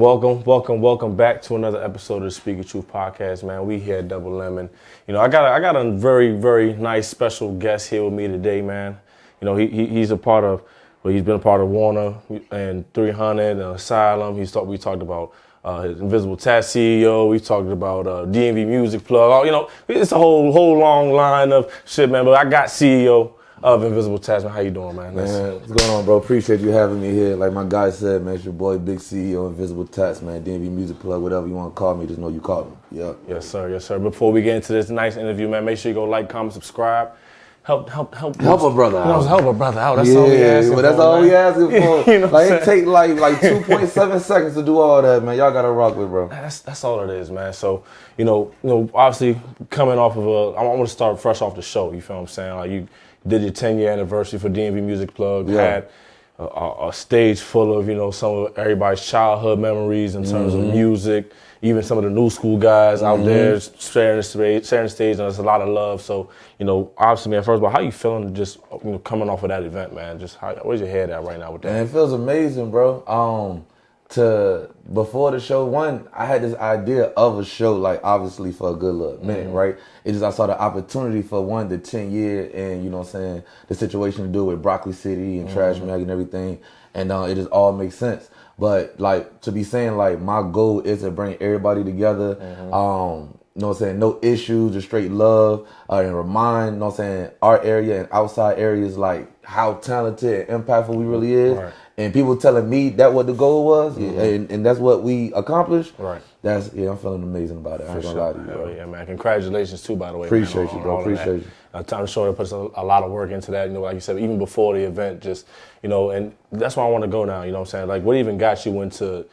welcome back to another episode of the Speak of Truth podcast, man. We here at Double Lemon. I got a very, very nice special guest here with me today, man. He's a part of, he's been a part of Warner and 300 and Asylum. We talked about his Invisibletats CEO. We talked about DMVMusicPlug. It's a whole long line of shit, man. But I got CEO of Invisibletats, man. How you doing, man? Man, what's going on, bro? Appreciate you having me here. Like my guy said, man, it's your boy, big CEO of Invisibletats, man. DMVMusicPlug, whatever you want to call me, just know you called me. Yeah. Yes, sir. Before we get into this nice interview, man, make sure you go like, comment, subscribe. Help a brother out. Help a brother out. That's all we asking for. That's all we asking for. It take like 2.7 seconds to do all that, man. Y'all gotta rock with, bro. That's all it is, man. So, obviously coming off of I want to start fresh off the show. You feel what I'm saying? Like you did your 10-year anniversary for DMVMusicPlug. Yeah. Had a stage full of some of everybody's childhood memories in terms of music. Even some of the new school guys out there sharing the stage, and there's a lot of love. So, obviously, man, first of all, how you feeling just coming off of that event, man? Just where's your head at right now with that? Man, it feels amazing, bro. Before the show, I had this idea of a show, like obviously for a good little minute, right? I saw the opportunity for the 10-year and the situation to do with Broccoli City and Trash Mag and everything, and it just all makes sense. But to be saying my goal is to bring everybody together, no issues, just straight love, and remind, our area and outside areas how talented and impactful we really is. Right. And people telling me that what the goal was, and that's what we accomplished. Right. I'm feeling amazing about it. I ain't gonna lie to you, bro. Yeah, man. Congratulations too, by the way. Appreciate you, bro. Appreciate you. Time to show that puts a lot of work into that. Like you said, even before the event, and that's where I want to go now. You know what I'm saying? What even got you into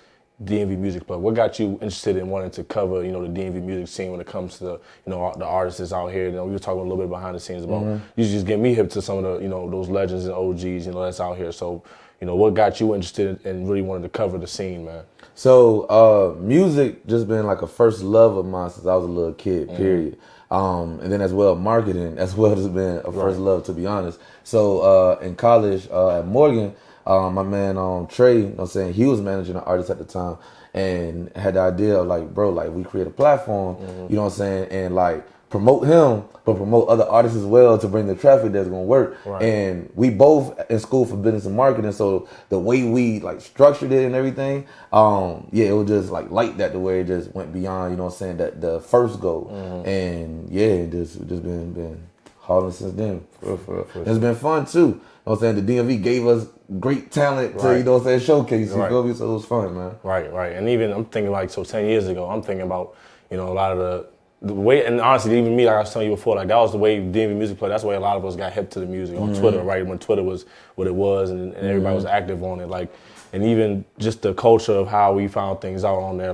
DMVMusicPlug? What got you interested in wanting to cover, the DMV music scene when it comes to the artists out here? We were talking a little bit behind the scenes about you just get me hip to some of the those legends and OGs that's out here. So what got you interested in really wanting to cover the scene, man? So music just been a first love of mine since I was a little kid. Period. And then as well marketing as well has been a first love, to be honest. So in college at Morgan. My man Trey, he was managing an artist at the time and had the idea of bro, we create a platform, and promote him, but promote other artists as well to bring the traffic that's gonna work. Right. And we both in school for business and marketing, so the way we structured it and everything, it was just like that, the way it just went beyond, that the first goal. And it just been hauling since then. For it's been fun too. The DMV gave us great talent to, showcase. So it was fun, man. Right. And even I'm thinking 10 years ago, I'm thinking about, a lot of the way, and honestly, even me, like I was telling you before, that was the way DMVMusicPlug, that's the way a lot of us got hip to the music on Twitter, right? When Twitter was what it was and everybody was active on it. And even just the culture of how we found things out on there,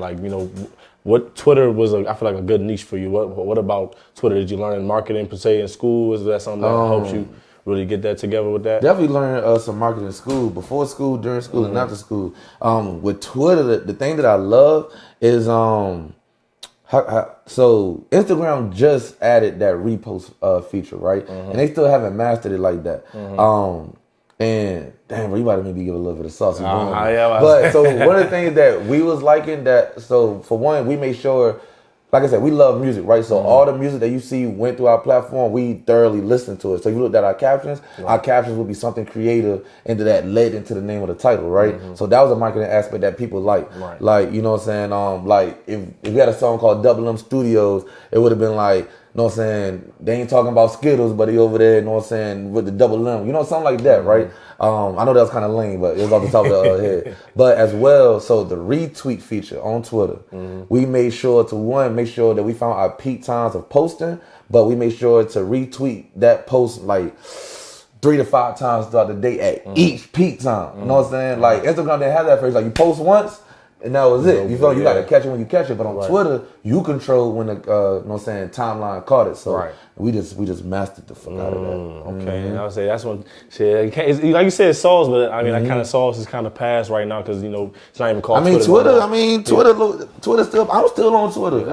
what Twitter was, I feel like a good niche for you. What about Twitter? Did you learn in marketing per se in school? Was that something that helps you really get that together with that? Definitely learned some marketing in school, before school, during school, and after school. With Twitter, the thing that I love is so Instagram just added that repost feature, right? And they still haven't mastered it like that. And damn, bro, you might have maybe give a little bit of sauce. But so one of the things that we was liking so for one, we made sure, like I said, we love music, right? So all the music that you see went through our platform, we thoroughly listened to it. So if you looked at our captions would be something creative into that led into the name of the title, right? So that was a marketing aspect that people like. Right. If we had a song called Double M Studios, it would have been they ain't talking about Skittles, but he over there, with the double M, something like that, right? I know that was kind of lame, but it was off the top of the head. But as well, so the retweet feature on Twitter, we made sure to make sure that we found our peak times of posting, but we made sure to retweet that post 3 to 5 times throughout the day at each peak time. You know what I'm saying? Instagram didn't have that phrase. You post once, and that was it. You feel you gotta catch it when you catch it. But on Twitter, you control when the timeline caught it. So we just mastered the fuck out of that. Okay, and I would say that's when shit. Like you said, sauce, but I mean that kind of sauce is kind of past right now because it's not even called. Twitter still. I'm still on Twitter.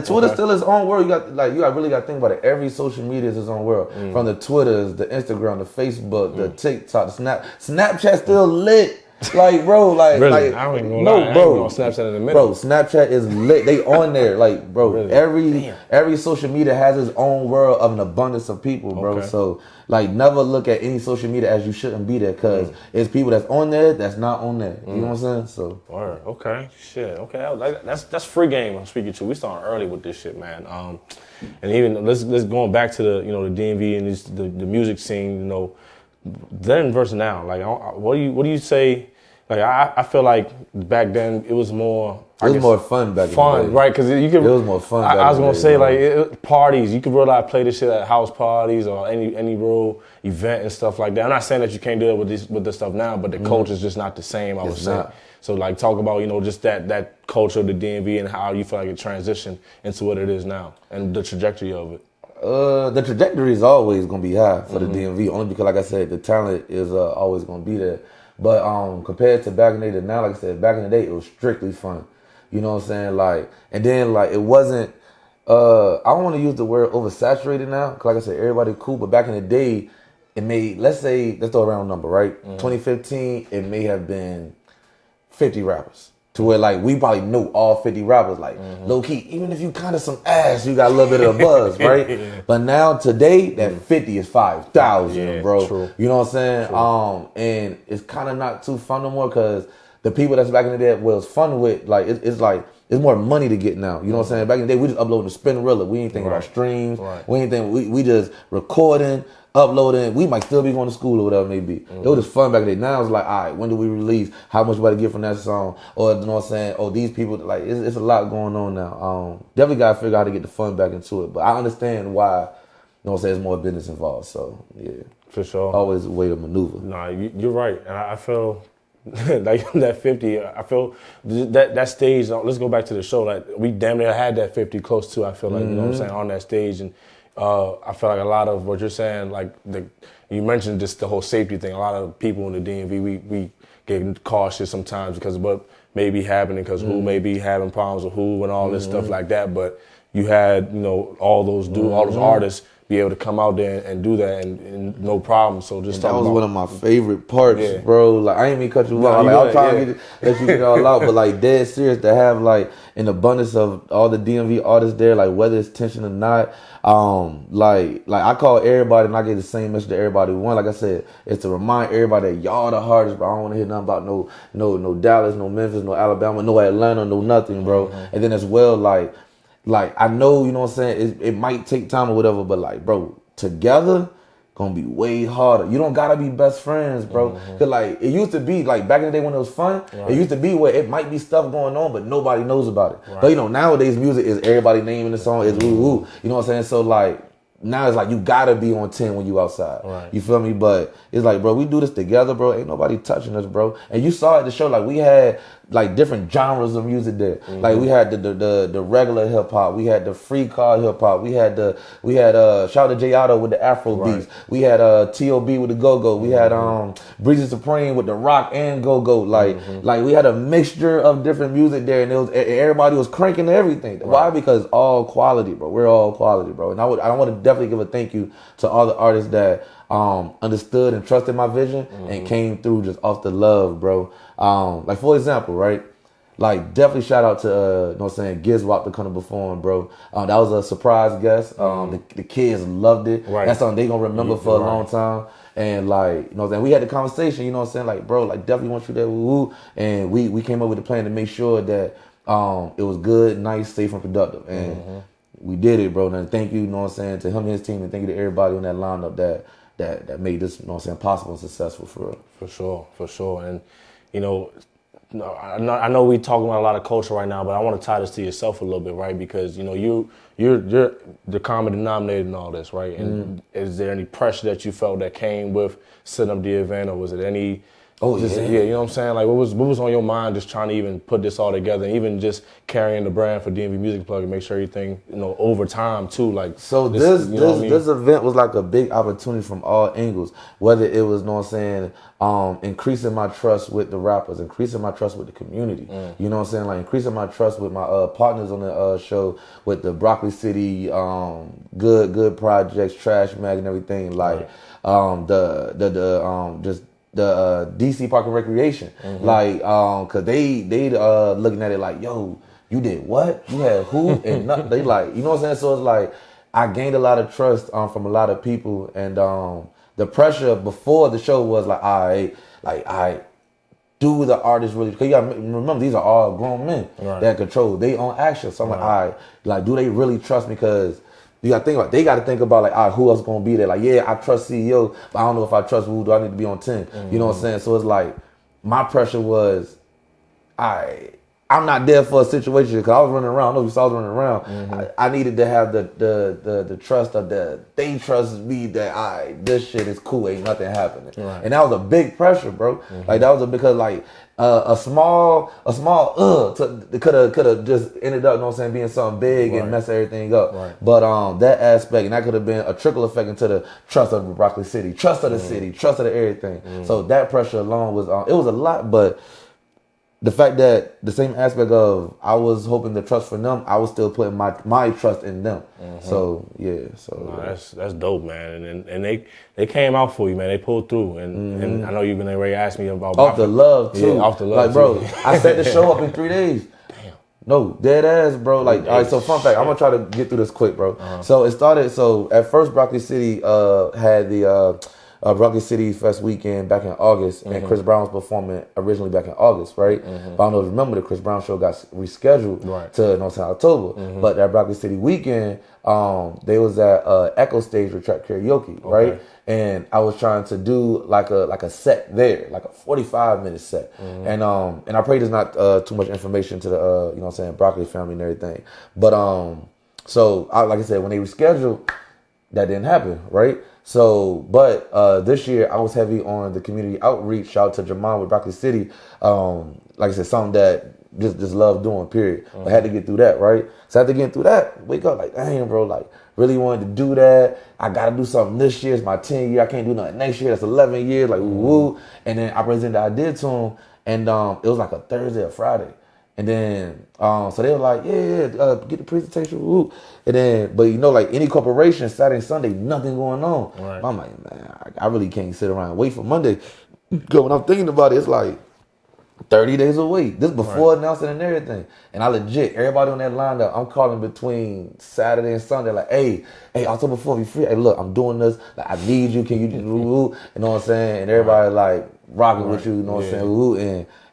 Twitter still its own world. You really got to think about it. Every social media is its own world. From the Twitters, the Instagram, the Facebook, the TikTok, the Snapchat still lit. Like, bro, really? like, I don't even know. no, bro. On Snapchat in a minute. Bro, Snapchat is lit. They on there, like, bro. Really? Every social media has its own world of an abundance of people, bro. Okay. So, like, never look at any social media as you shouldn't be there, because it's people that's on there that's not on there. You know what I'm saying? So, Word. Okay. Shit. Okay. That's free game. I'm speaking to. We starting early with this shit, man. And even let's going back to the the DMV and the music scene. Then versus now. Like, what do you say? Like, I feel like back then it was more. It was more fun back then. Right? Because you could. It was more fun. I was gonna say parties. You could really play this shit at house parties or any real event and stuff like that. I'm not saying that you can't do it with this stuff now, but the culture is just not the same. I would say. So like, talk about just that culture of the DMV and how you feel like it transitioned into what it is now and the trajectory of it. The trajectory is always gonna be high for the DMV, only because, like I said, the talent is always gonna be there. But compared to back in the day to now, like I said, back in the day it was strictly fun. You know what I'm saying? Like, and then like it wasn't. I don't want to use the word oversaturated now, because like I said, everybody cool. But back in the day, it made, let's throw a round number, right? 2015, it may have been 50 rappers. To where like we probably know all 50 rappers, like low key. Even if you kind of some ass, you got a little bit of a buzz, right? But now today, that 50 is 5,000, bro. True. You know what I'm saying? True. And it's kind of not too fun no more, because the people that's back in the day was fun with, like it's like it's more money to get now. You know what I'm saying? Back in the day, we just uploading the Spinnerilla. We ain't thinking about streams. Right. We ain't thinking. We just recording, uploading. We might still be going to school or whatever it may be. It was just fun back then. Now it's like, all right, when do we release? How much we about to get from that song? Or, you know what I'm saying? Oh, these people, like, it's a lot going on now. Definitely got to figure out how to get the fun back into it. But I understand why, you know what I'm saying, there's more business involved. So, yeah. For sure. Always a way to maneuver. Nah, you're right. And I feel like that 50, I feel that stage, let's go back to the show. Like, we damn near had that 50 close to, I feel like, you know what I'm saying, on that stage. And I feel like a lot of what you're saying, like you mentioned just the whole safety thing. A lot of people in the DMV, we get cautious sometimes because of what may be happening, because who may be having problems with who and all this stuff like that. But you had, all those artists be able to come out there and do that and no problem. So just that was one of my favorite parts, bro. Like, I ain't mean cut you off. Like, I'm trying to let you get it all out, but like, dead serious to have like an abundance of all the DMV artists there, like whether it's tension or not. Like I call everybody and I get the same message to everybody. One, like I said, it's to remind everybody that y'all the hardest, but I don't want to hear nothing about no Dallas, no Memphis, no Alabama, no Atlanta, no nothing, bro. And then as well, like I know, you know what I'm saying, it might take time or whatever, but like, bro, together gonna be way harder. You don't gotta be best friends, bro. Cause like, it used to be like back in the day when it was fun, it used to be where it might be stuff going on, but nobody knows about it. But nowadays music is everybody naming the song, is woo woo. You know what I'm saying? So like, now it's like you gotta be on 10 when you outside. Right. You feel me? But it's like, bro, we do this together, bro. Ain't nobody touching us, bro. And you saw at the show, like we had like different genres of music there. Like we had the regular hip hop, we had the free car hip hop, we had shout out to J Otto with the Afro beats. We had T.O.B. with the go-go. We had Breezy Supreme with the rock and go-go. Like we had a mixture of different music there, and everybody was cranking everything. Right. Why? Because all quality, bro. We're all quality, bro. And I want to definitely give a thank you to all the artists that understood and trusted my vision and came through just off the love, bro. Like, for example, right? Like, definitely shout out to, you know what I'm saying, Gizwop to come to perform, bro. That was a surprise guest. The kids loved it. Right. That's something they gonna remember for a long time. And like, you know what I'm saying, we had the conversation, you know what I'm saying, like, bro, like, definitely want you there, woo-woo. And we came up with a plan to make sure that it was good, nice, safe, and productive. And we did it, bro. And thank you, you know what I'm saying, to him and his team, and thank you to everybody on that lineup that made this, you know what I'm saying, possible and successful for real. For sure. And, I know we talking about a lot of culture right now, but I want to tie this to yourself a little bit, right? Because, you're the common denominator in all this, right? And is there any pressure that you felt that came with setting up the event, or was it any... you know what I'm saying? Like, what was on your mind just trying to even put this all together, and even just carrying the brand for DMV Music Plug and make sure everything, over time too, like. So this event was like a big opportunity from all angles, whether it was, you know what I'm saying, increasing my trust with the rappers, increasing my trust with the community. You know what I'm saying? Like, increasing my trust with my partners on the show, with the Broccoli City, good projects, Trash Mag and everything. Like, just DC Park and Recreation, like cause they looking at it like, yo, you did what? You had who? And nothing. They like, you know what I'm saying? So it's like I gained a lot of trust from a lot of people, and the pressure before the show was like, I do the artists really? Because you gotta remember, these are all grown men that control their own actions. So I'm like, do they really trust me? Because you gotta think about, they gotta think about like, who else gonna be there? Like, yeah, I trust CEO, but I don't know if I trust who do I need to be on 10. You know what I'm saying? So it's like my pressure was, I'm not there for a situation because I was running around. I know you saw I was running around. I needed to have the trust of they trust me that this shit is cool, ain't nothing happening. And that was a big pressure, bro. Like that was because like a small could have just ended up, you know what I'm saying, being something big and mess everything up. But that aspect, and that could have been a trickle effect into the trust of Broccoli City, trust of the city, trust of the everything. So that pressure alone was it was a lot, but the fact that the same aspect of I was hoping the trust from them, I was still putting my trust in them. So that's dope, man. And they came out for you, man. They pulled through, and I know you've been ready to ask me about off the love too. Yeah, off the love, like, bro. I set the show up in 3 days. Damn. No, dead ass, bro. Like, all right. So fun fact, I'm gonna try to get through this quick, bro. So it started. So at first, Broccoli City had the Broccoli City Fest weekend back in August, and Chris Brown was performing originally back in August, right? But I don't know if you remember, the Chris Brown show got rescheduled to October. But that Broccoli City weekend, they was at Echo Stage with Trap Karaoke, right? And I was trying to do like a set there, like a 45-minute set. And I pray there's not too much information to the you know what I'm saying, Broccoli family and everything. But so like I said, when they rescheduled, that didn't happen, right? So, but this year I was heavy on the community outreach. Shout out to Jamon with Broccoli City. Like I said, something that just love doing, period. But I had to get through that, right? So after getting through that, wake up like, dang, bro, like really wanted to do that. I got to do something this year. It's my 10th year. I can't do nothing next year. That's 11 years. Like, woo. And then I presented the idea to him, and it was like a Thursday or Friday. And then, so they were like, get the presentation, woo. And then, but you know, like any corporation, Saturday and Sunday, nothing going on. I'm like, man, I really can't sit around and wait for Monday. Because when I'm thinking about it, it's like 30 days away. This before announcing and everything. And I legit, everybody on that lineup, I'm calling between Saturday and Sunday, like, hey, October 4th, you free? Hey, look, I'm doing this. Like, I need you. Can you just woo? You know what I'm saying? And everybody like rocking with you, you know what I'm saying? Woo.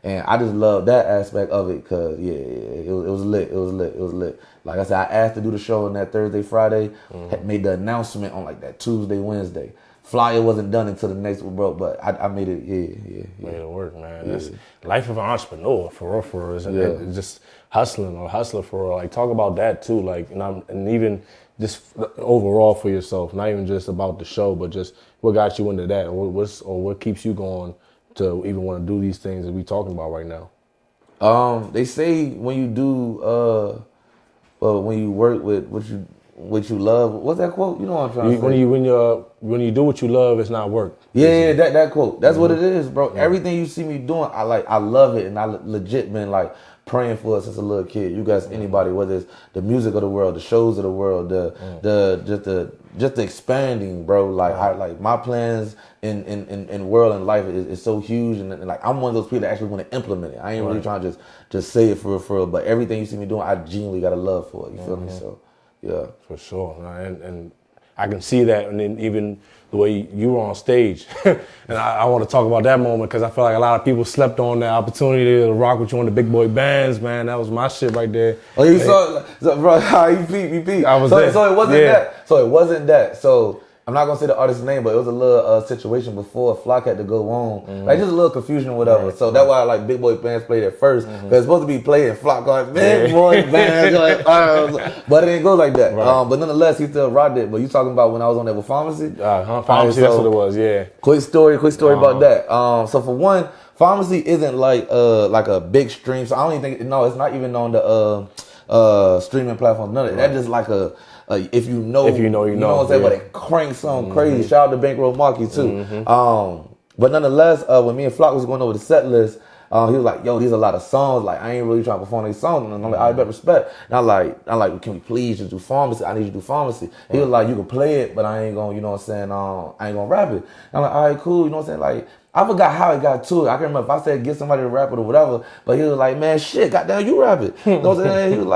And I just love that aspect of it because, it was lit. It was lit. Like I said, I asked to do the show on that Thursday, Friday, had made the announcement on like that Tuesday, Wednesday. Flyer wasn't done until the next one, bro, but I made it, Made it work, man. That's life of an entrepreneur, for real. It's just hustler for real. Like, talk about that too, like, and even just overall for yourself, not even just about the show, but just what got you into that, or what keeps you going to even want to do these things that we talking about right now? They say when you do, when you work with what you love, what's that quote? You know what I'm trying to say. When you do what you love, it's not work. Yeah, that quote. That's what it is, bro. Everything you see me doing, I love it, and I legit been like praying for it since a little kid. You guys, anybody, whether it's the music of the world, the shows of the world, just the expanding, bro. Like my plans in world and life is so huge, and like I'm one of those people that actually want to implement it. I ain't really trying to just say it for real, but everything you see me doing, I genuinely got a love for it. You feel me? So yeah, for sure, and I can see that, and then even the way you were on stage, and I want to talk about that moment because I feel like a lot of people slept on that opportunity to rock with you on the big boy bands, man. That was my shit right there. Oh, you saw, bro? You peep. I was there. So it wasn't that. So it wasn't that. So I'm not gonna say the artist's name, but it was a little situation before Flock had to go on, like just a little confusion or whatever. So that's why like big boy bands played it first, because it's supposed to be played and Flock going big boy bands, but it didn't go like that. But nonetheless, he still rocked it. But you talking about when I was on there with Pharmacy? Pharmacy, that's what it was. Yeah. Quick story about that. So for one, Pharmacy isn't like a big stream. So I don't even think it's not even on the streaming platform. None of that. That's just like a. If you know what I'm saying, but it cranks on crazy. Shout out to Bankroll Marky too. But nonetheless, when me and Flock was going over the set list, he was like, "Yo, these are a lot of songs. Like, I ain't really trying to perform these songs." And I'm like, "I bet respect." And I'm like, "Can we please just do Pharmacy? I need you to do Pharmacy." He was like, "You can play it, but I ain't gonna, you know what I'm saying? I ain't gonna rap it." And I'm like, "All right, cool." You know what I'm saying? Like, I forgot how it got to it. I can't remember if I said get somebody to rap it or whatever, but he was like, man, shit, goddamn, you rap it. You know what I'm saying? He was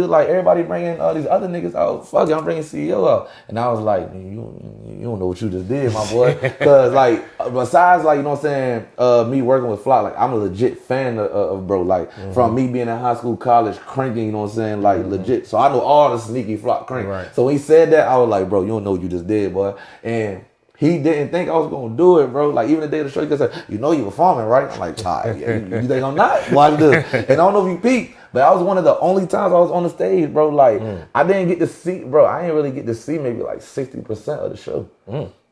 like, everybody bringing these other niggas out. Fuck it, I'm bringing CEO out. And I was like, you don't know what you just did, my boy. Cause like, besides like, you know what I'm saying, me working with Flock, like I'm a legit fan of bro. Like from me being in high school, college, cranking, you know what I'm saying, like legit. So I know all the sneaky Flock crank. Right. So when he said that, I was like, bro, you don't know what you just did, boy. And he didn't think I was gonna do it, bro. Like even the day of the show, he said, you know you performing, right? I'm like, you think I'm not? Watch this. And I don't know if you peeked, but that was one of the only times I was on the stage, bro. Like I didn't get to see, bro. I didn't really get to see maybe like 60% of the show,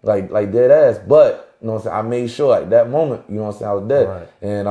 like dead ass. But you know what I'm saying, I made sure like that moment, you know what I'm saying, I was there. Right. And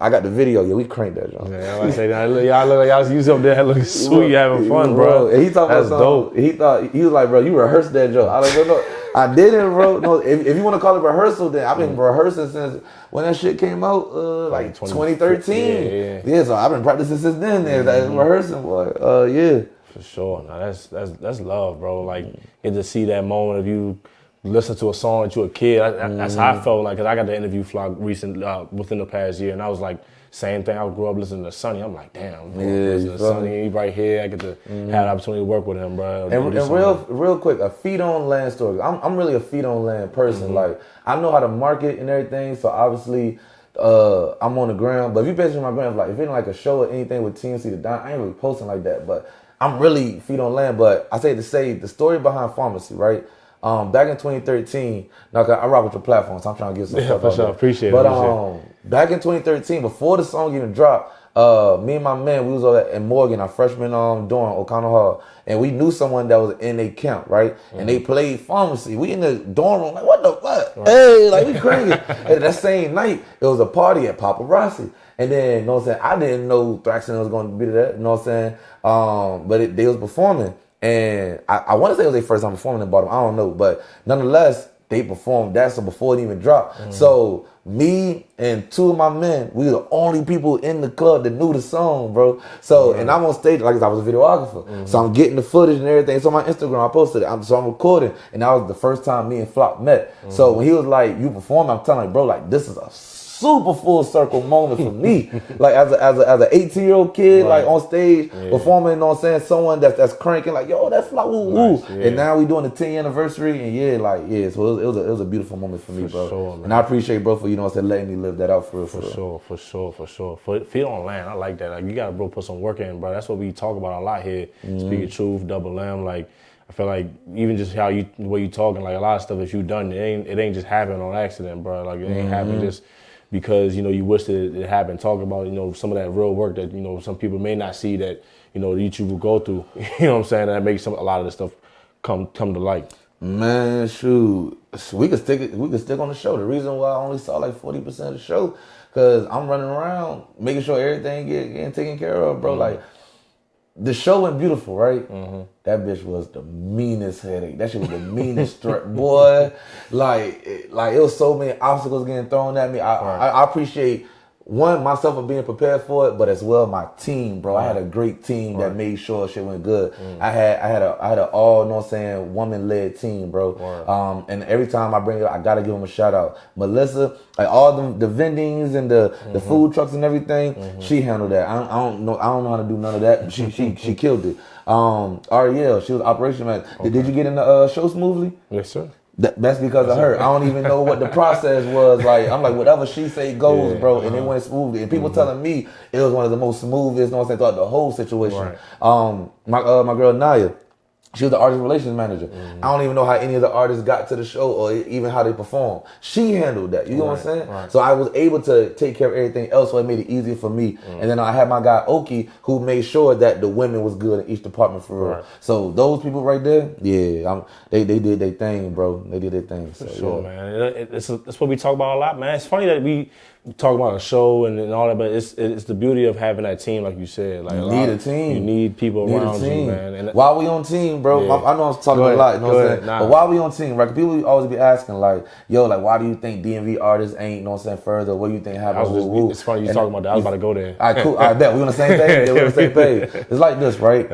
I got the video. Yeah, we cranked that, John. Yeah, I say that. Y'all look like y'all used up there looking sweet, having fun, bro. And he talking about dope. He was like, bro, you rehearsed that joke. I was like, no. I didn't, bro. No, if you want to call it rehearsal, then I've been rehearsing since when that shit came out, like 2013. Yeah, so I've been practicing since then. Rehearsing, boy. Yeah. For sure. Now that's love, bro. Like get to see that moment of you listen to a song that you're a kid. That's how I felt like, cause I got to interview Flock within the past year, and I was like. Same thing. I grew up listening to Sonny. I'm like, damn, Sonny, he right here. I get to have the opportunity to work with him, bro. And real quick, a feet on land story. I'm really a feet on land person. Like I know how to market and everything. So obviously, I'm on the ground. But if you picture my ground, like if it's like a show or anything with TMC the Don, I ain't really posting like that. But I'm really feet on land. But I say to say the story behind Pharmacy, right? Back in 2013, now I rock with your platform, so I'm trying to get some stuff for out sure. there. Appreciate it. But back in 2013, before the song even dropped, me and my man, we was over in Morgan, our freshman dorm, O'Connell Hall, and we knew someone that was in a camp, right? And they played Pharmacy. We in the dorm room, like, what the fuck? Right. Hey, like, we crazy. And that same night, it was a party at Paparazzi. And then, you know what I'm saying, I didn't know Thraxton was going to be there, you know what I'm saying? But they was performing. And I want to say it was their first time performing in Baltimore. I don't know. But nonetheless, they performed that so before it even dropped. So me and two of my men, we were the only people in the club that knew the song, bro. So, and I'm on stage, like I was a videographer. So I'm getting the footage and everything. So on my Instagram, I posted it. So I'm recording. And that was the first time me and Flock met. So when he was like, you perform, I'm telling him, bro, like, this is a super full circle moment for me. Like as an 18-year-old kid, like on stage performing, you know what I'm saying, someone that's cranking, like, yo, that's like woo woo. And now we doing the 10th anniversary, and so it was a beautiful moment for me, bro. Sure, and I appreciate bro for, you know what I'm saying, letting me live that out for real. For sure. Feet on land, I like that. Like you gotta bro put some work in, bro. That's what we talk about a lot here. Speaking truth, double M, like I feel like even just the way you talking, like a lot of stuff that you done, it ain't just happen on accident, bro. Like it ain't happen just because, you know, you wish that it happened. Talk about, you know, some of that real work that, you know, some people may not see that, you know, YouTube will go through. You know what I'm saying? That makes a lot of this stuff come to light. Man, shoot. We could stick on the show. The reason why I only saw like 40% of the show, because I'm running around making sure everything getting taken care of, bro. Like, the show went beautiful, right? That bitch was the meanest headache. That shit was the meanest boy. Like it was so many obstacles getting thrown at me. I appreciate myself for being prepared for it, but as well my team, bro. I had a great team that made sure shit went good. I had a all, you know what I'm saying, woman-led team, bro. And every time I bring it up, I gotta give them a shout out. Melissa, like all the vendings and the food trucks and everything, she handled that. I don't know how to do none of that. She killed it. Ariel, she was operation manager. Did you get in the show smoothly? Yes, sir. That's because of her. I don't even know what the process was. Like, I'm like, whatever she say goes, bro. And it went smoothly. And people telling me it was one of the most smoothest, you know what I'm saying, throughout the whole situation. Right. My girl Naya, she was the artist relations manager. I don't even know how any of the artists got to the show or even how they performed. She handled that. You know what I'm saying? Right. So I was able to take care of everything else, so it made it easier for me. And then I had my guy Oki, who made sure that the women was good in each department for real. Right. So those people right there, they did their thing, bro. They did their thing. So, for sure, man. That's what we talk about a lot, man. It's funny that we talk about a show and all that, but it's the beauty of having that team, like you said. Like you need a team. You need people around you, man. And while we on team, bro, I know I'm talking a lot, you know what I'm saying? But while we on team, right? People always be asking, like, yo, like, why do you think DMV artists ain't, you know what I'm saying, further? What do you think happens? It's funny you talking about that. I was about to go there. All right, cool. I bet. We on the same page? Yeah, we on the same page. It's like this, right?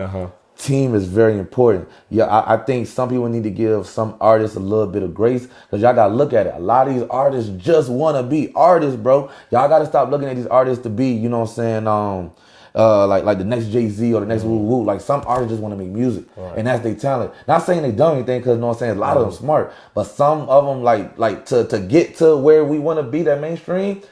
team is very important. Yeah, I think some people need to give some artists a little bit of grace because y'all gotta look at it. A lot of these artists just want to be artists, bro. Y'all gotta stop looking at these artists to be, you know what I'm saying, like the next Jay-Z or the next woo-woo. Like some artists just want to make music, and that's their talent. Not saying they don't anything, because you know what I'm saying, a lot of them smart, but some of them like to get to where we want to be, that mainstream.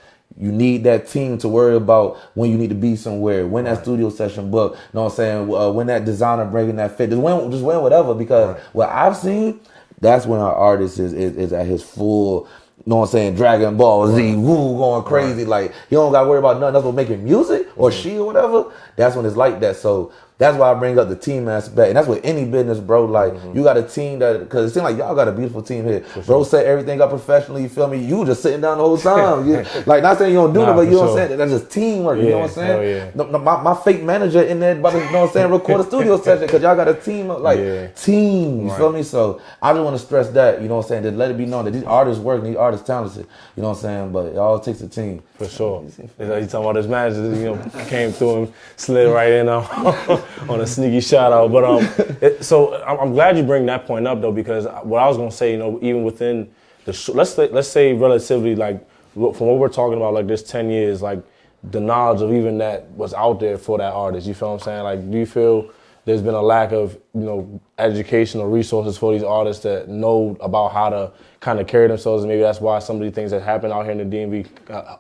You need that team to worry about when you need to be somewhere, when that studio session book, you know what I'm saying, when that designer bringing that fit, just win whatever, because what I've seen, that's when our artist is at his full, you know what I'm saying, Dragon Ball Z, woo, going crazy. Like, you don't got to worry about nothing else but making music or she or whatever. That's when it's like that. So that's why I bring up the team aspect. And that's with any business, bro. Like, you got a team that, because it seems like y'all got a beautiful team here. Bro set everything up professionally, you feel me? You just sitting down the whole time. Like, not saying you don't do it, but you know what I'm saying? That's just teamwork, you know what I'm saying? No, my fake manager in there about to, you know what I'm saying, record a studio session, because y'all got a team, like, team, you feel me? So I just want to stress that, you know what I'm saying? Just let it be known that these artists work and these artists talented, you know what I'm saying? But it all takes a team. For sure. You talking about this manager, you know, came through and slid right in on a sneaky shout out. But so I'm glad you bring that point up though, because what I was gonna say, you know, even within the let's say relatively, like from what we're talking about, like this 10 years, like the knowledge of even that was out there for that artist. You feel what I'm saying? Like, do you feel there's been a lack of, you know, educational resources for these artists that know about how to kind of carry themselves, and maybe that's why some of the things that happen out here in the DMV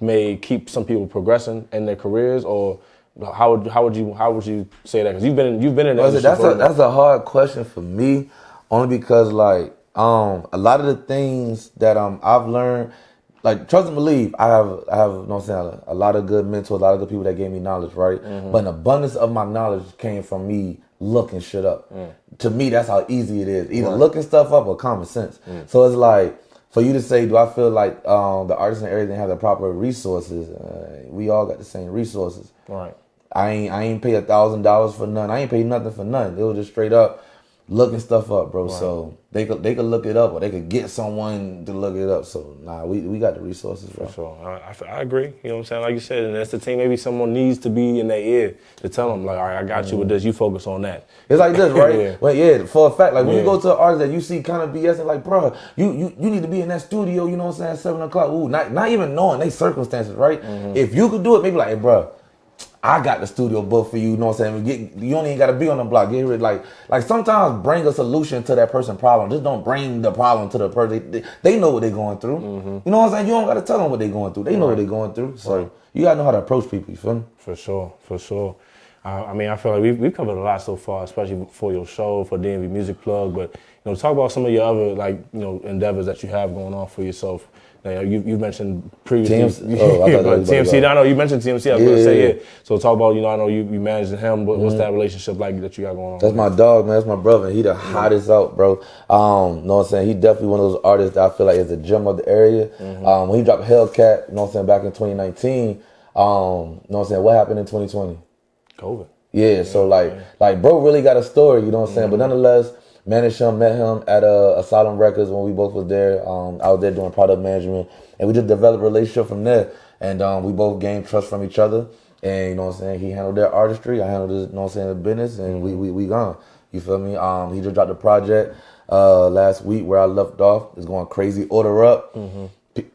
may keep some people progressing in their careers? Or how would you say that? Because you've been in that. That's a hard question for me, only because like a lot of the things that I've learned, like trust and believe, I have you know what I'm saying, a lot of good mentors, a lot of good people that gave me knowledge, right? But an abundance of my knowledge came from me looking shit up. To me, that's how easy it is, either looking stuff up or common sense. So it's like, for you to say, do I feel like the artists and everything have the proper resources? We all got the same resources. Right. I ain't pay $1,000 for nothing. I ain't pay nothing for nothing. It was just straight up looking stuff up, bro. Right. So they could look it up, or they could get someone to look it up. So we got the resources, bro. For sure. I agree. You know what I'm saying? Like you said, and that's the thing. Maybe someone needs to be in their ear to tell them, like, all right, I got you with this. You focus on that. It's like this, right? Well, for a fact, like when you go to an artist that you see kind of BSing, like, bro, you need to be in that studio, you know what I'm saying, 7:00. Ooh, not even knowing they circumstances, right? If you could do it, maybe like, hey, bro, I got the studio booked for you, you know what I'm saying? You don't even got to be on the block. Get rid, like sometimes bring a solution to that person's problem. Just don't bring the problem to the person. They know what they're going through. You know what I'm saying? You don't got to tell them what they're going through. They know what they're going through. So you got to know how to approach people, you feel me? For sure. I mean, I feel like we've covered a lot so far, especially for your show, for DMV Music Plug. But, you know, talk about some of your other, like, you know, endeavors that you have going on for yourself. You mentioned previously TMC. I know you mentioned TMC. I was going to say it. So talk about, you know, I know you managing him. What's that relationship like that you got going on? That's my dog, man. That's my brother. He the hottest out, bro. Know what I'm saying? He definitely one of those artists that I feel like is a gem of the area. When he dropped Hellcat, you know what I'm saying, back in 2019, you know what I'm saying, what happened in 2020? COVID. Yeah, so like bro really got a story, you know what I'm saying? But nonetheless, managed him, met him at Asylum Records when we both was there. I was there doing product management, and we just developed a relationship from there. And we both gained trust from each other. And you know what I'm saying, he handled their artistry, I handled his, you know what I'm saying, the business, and we gone. You feel me? He just dropped a project last week where I left off. It's going crazy. Order Up,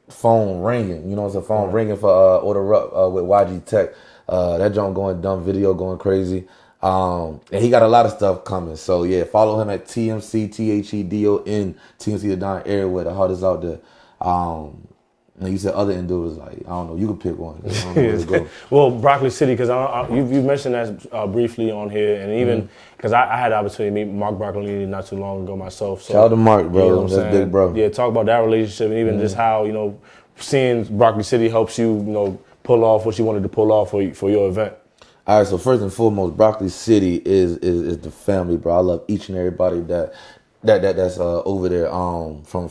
phone ringing. You know what I'm saying? Phone ringing for Order Up with YG Tech. That joint going dumb, video going crazy. And he got a lot of stuff coming. So yeah, follow him at TMC, THEDON, TMC the Don Airway, the hardest out there. And you said other endeavors, like, I don't know, you can pick one. I don't know where to go. Well, Broccoli City, because you mentioned that briefly on here, and even because I had the opportunity to meet Mark Broccoli not too long ago myself. So, shout out to Mark, bro. You know that's big, bro. Yeah, talk about that relationship, and even just how, you know, seeing Broccoli City helps you, you know, pull off what you wanted to pull off for your event. All right, so first and foremost, Broccoli City is the family, bro. I love each and everybody that's over there from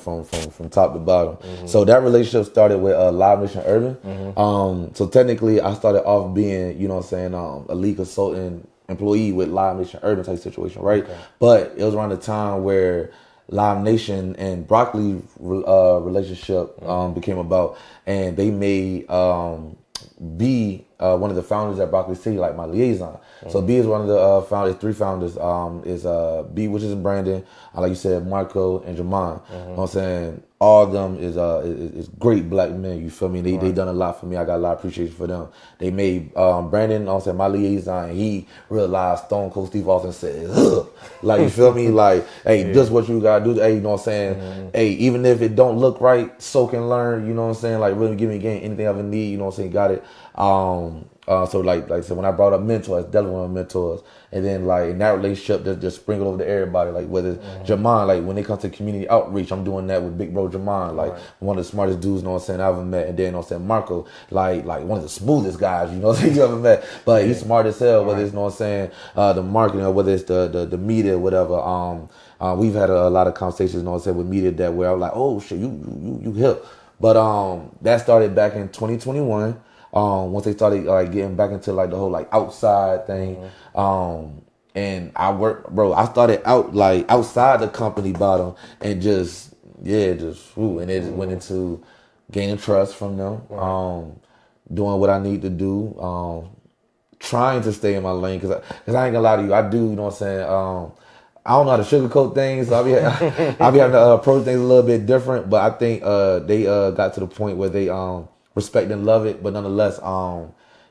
top to bottom. So that relationship started with Live Nation Urban. So technically, I started off being, you know what I'm saying, a lead consultant employee with Live Nation Urban type situation, right? Okay. But it was around the time where Live Nation and Broccoli relationship became about, and they made B one of the founders at Broccoli City, like my liaison. So B is one of the founders, 3 founders. Is B, which is Brandon, like you said, Marco and Jamon. You know what I'm saying? All of them is great black men. You feel me? They done a lot for me. I got a lot of appreciation for them. They made Brandon, you know what I'm saying, my liaison. He realized Stone Cold Steve Austin said, ugh. Like, you feel me? Like, hey, this what you gotta do. Hey, you know what I'm saying? Hey, even if it don't look right, soak and learn. You know what I'm saying? Like, really give me again anything I ever need. You know what I'm saying? Got it. So like I said, when I brought up mentors, definitely one of my mentors. And then like in that relationship, just sprinkle over to everybody. Like whether it's Jamon, like when it comes to community outreach, I'm doing that with big bro Jamon, like one of the smartest dudes, you know what I'm saying, I ever met. And then, you know what I'm saying, Marco, like one of the smoothest guys, you know what I'm saying, you ever met. But he's smart as hell, whether it's, you know what I'm saying, the marketing or whether it's the media, whatever. We've had a lot of conversations, you know what I'm saying, with media that where I'm like, oh shit, you hip. But that started back in 2021. Once they started like getting back into like the whole like outside thing, and I started out like outside the company bottom and and it just went into gaining trust from them, doing what I need to do, trying to stay in my lane because I ain't gonna lie to you, I do, you know what I'm saying. I don't know how to sugarcoat things, so I'll be having to approach things a little bit different. But I think they got to the point where they respect and love it, but nonetheless,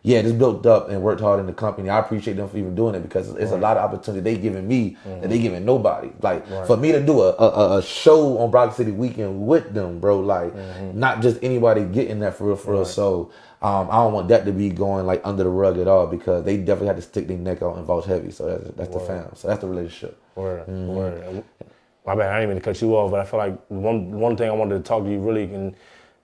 just built up and worked hard in the company. I appreciate them for even doing it because it's a lot of opportunity they giving me that they giving nobody. Like for me to do a show on Broccoli City Weekend with them, bro, like not just anybody getting that for real. So I don't want that to be going like under the rug at all because they definitely had to stick their neck out and vouch heavy. So that's the fam. So that's the relationship. Word. My bad, I didn't mean to cut you off, but I feel like one thing I wanted to talk to you really and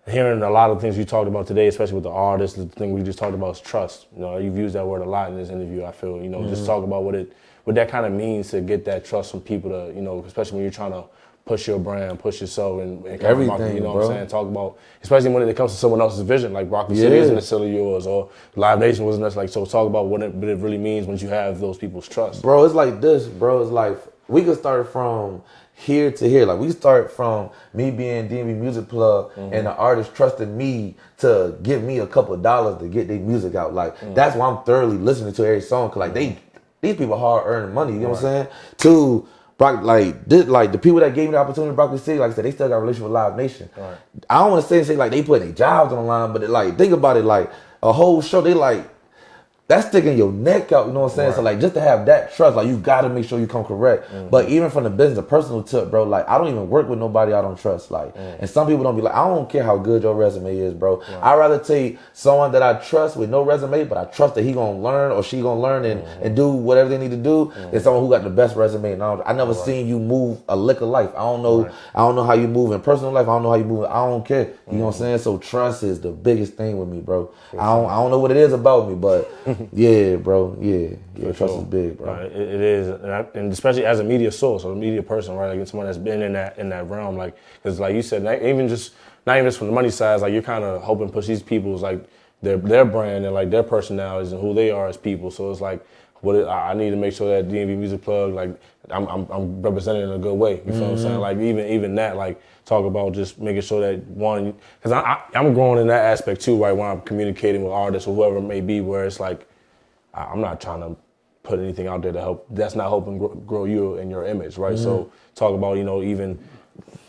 hearing a lot of things you talked about today, especially with the artists, the thing we just talked about is trust. You know, you've used that word a lot in this interview, I feel. You know, just talk about what that kind of means to get that trust from people to, you know, especially when you're trying to push your brand, push yourself, and everything, market, you know bro. What I'm saying? Talk about, especially when it comes to someone else's vision, like Broccoli City isn't necessarily yours, or Live Nation wasn't necessarily, so talk about what it really means once you have those people's trust. Bro, it's like this, bro. It's like, we could start from here to here. Like we start from me being DMV Music Plug and the artist trusting me to give me a couple of dollars to get their music out. Like that's why I'm thoroughly listening to every song. Cause like these people hard earning money. You know what I'm saying? To the people that gave me the opportunity to Broccoli City, like I said, they still got a relationship with Live Nation. Right. I don't want to say like they put their jobs on the line, but like think about it, like a whole show. They like. That's sticking your neck out, you know what I'm saying? Right. So, like, just to have that trust, like, you got to make sure you come correct. But even from the business, the personal tip, bro, like, I don't even work with nobody I don't trust. Like, and some people don't be like, I don't care how good your resume is, bro. Right. I'd rather take someone that I trust with no resume, but I trust that he going to learn or she going to learn and do whatever they need to do than someone who got the best resume. And I never seen you move a lick of life. I don't know. Right. I don't know how you move in personal life. I don't know how you move. I don't care. You know what I'm saying? So, trust is the biggest thing with me, bro. I don't know what it is about me, but yeah, bro. Yeah, trust is big, bro. Right. It is, and especially as a media source or a media person, right? Like someone that's been in that realm, like, because like you said, not even just from the money side, like you're kind of helping push these people's like their brand and like their personalities and who they are as people. So it's like, I need to make sure that DMV Music Plug, like I'm represented in a good way. You feel what I'm saying? Like even that, like talk about just making sure that one, because I'm growing in that aspect too, right? When I'm communicating with artists or whoever it may be, where it's like, I'm not trying to put anything out there to help. That's not helping grow you and your image, right? So talk about, you know, even,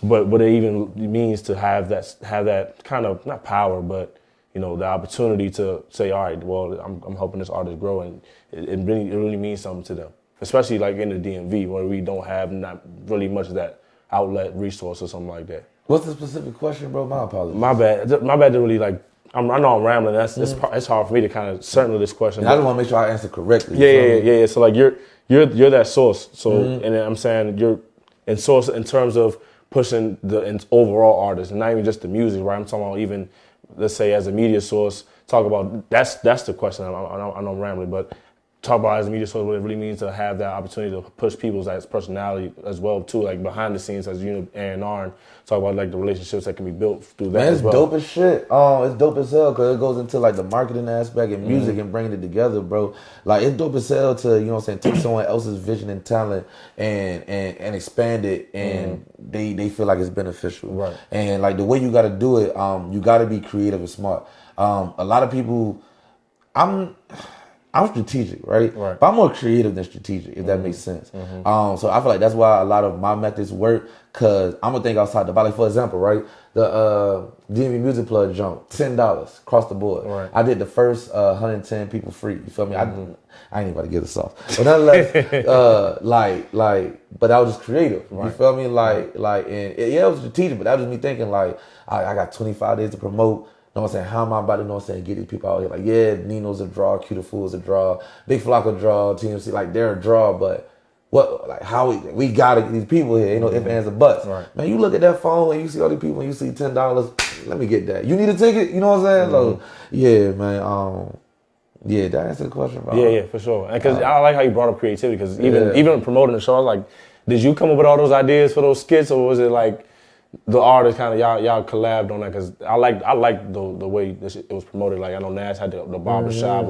but what it even means to have that kind of, not power, but, you know, the opportunity to say, all right, well, I'm helping this artist grow, and it really means something to them, especially like in the DMV where we don't have not really much of that outlet resource or something like that. What's the specific question, bro? My apologies. My bad to really like. I know I'm rambling. It's hard for me to kind of circle this question. And I just want to make sure I answer correctly. Yeah. So like you're that source. So and I'm saying you're in source in terms of pushing the overall artist, and not even just the music, right? I'm talking about even, let's say, as a media source. Talk about that's the question. I know I'm rambling, but talk about as a media source what it really means to have that opportunity to push people's as personality as well too, like behind the scenes as you and A&R, and talk about like the relationships that can be built through that. Man, as well. Dope as shit. It's dope as hell because it goes into like the marketing aspect and music and bringing it together, bro. Like it's dope as hell to, you know what I'm saying, take someone else's vision and talent and expand it, and they feel like it's beneficial. Right. And like the way you got to do it, you got to be creative and smart. A lot of people, I'm strategic, right? Right. But I'm more creative than strategic, if that makes sense. So I feel like that's why a lot of my methods work, because I'm gonna think outside the box. Like, for example, right, the DMV Music Plug jump, $10 across the board. Right. I did the first 110 people free. You feel me? I ain't even about to get this off, but nonetheless, but I was just creative. Right. You feel me? It was strategic, but that was just me thinking like, I got 25 days to promote. You know what I'm saying? How am I about to, get these people out here? Like, yeah, Nino's a draw, Q the Fool's a draw, Big Flock a draw, TMC, like, they're a draw, but how we gotta get these people here, if, ands, or buts. Right. Man, you look at that phone and you see all these people and you see $10, let me get that. You need a ticket? You know what I'm saying? So, yeah, man, yeah, that answers the question, bro. Yeah, for sure. And because I like how you brought up creativity, because even promoting the show, I was like, did you come up with all those ideas for those skits, or was it like, the artists kind of y'all collabed on that? Because I like the way it was promoted. Like, I know Nas had the barbershop,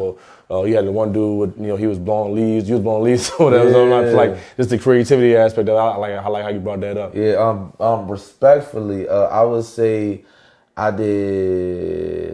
or you had the one dude with, he was blowing leaves, you was blowing leaves, or whatever. So I'm like, just the creativity aspect of it. I like how you brought that up. Yeah, respectfully, I would say I did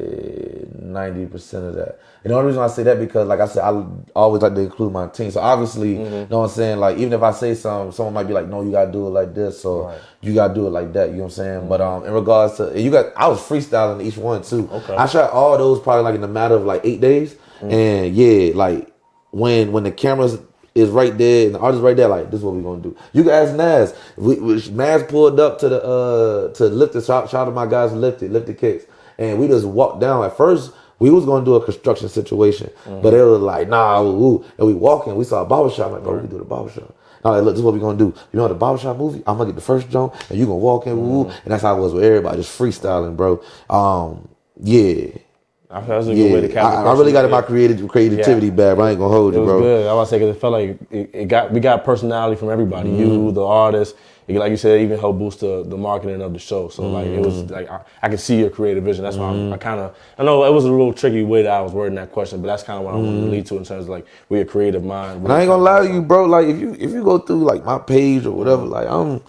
90% of that. And the only reason I say that, because like I said, I always like to include my team. So obviously, you know what I'm saying? Like, even if I say something, someone might be like, no, you gotta do it like this, or you gotta do it like that, you know what I'm saying? But in regards to, I was freestyling each one too. Okay. I shot all those probably like in a matter of like 8 days. And yeah, like when the cameras is right there and the artist right there, like, this is what we're gonna do. You can ask Nas. Nas pulled up to the to lift the shout out to my guys, lifted kicks, and we just walked down. At first, we was gonna do a construction situation, but they was like, nah, ooh. And we walking, we saw a barbershop. I'm like, bro, we can do the barbershop. I'm like, look, this is what we gonna do. You know the barbershop movie? I'm gonna get the first jump, and you gonna walk in, woo, and that's how it was with everybody, just freestyling, bro. Yeah. That was a good way to capture. I really got in my creativity bad, but I ain't gonna hold you, bro. It was good. I was say, because it felt like we got personality from everybody. You, the artist, like you said, it even helped boost the marketing of the show. So like, it was like, I could see your creative vision. That's why I know it was a real tricky way that I was wording that question, but that's kind of what I wanted to lead to in terms of like, we're a creative mind. And I ain't gonna lie to you, bro. Like, if you go through like my page or whatever, like, I'm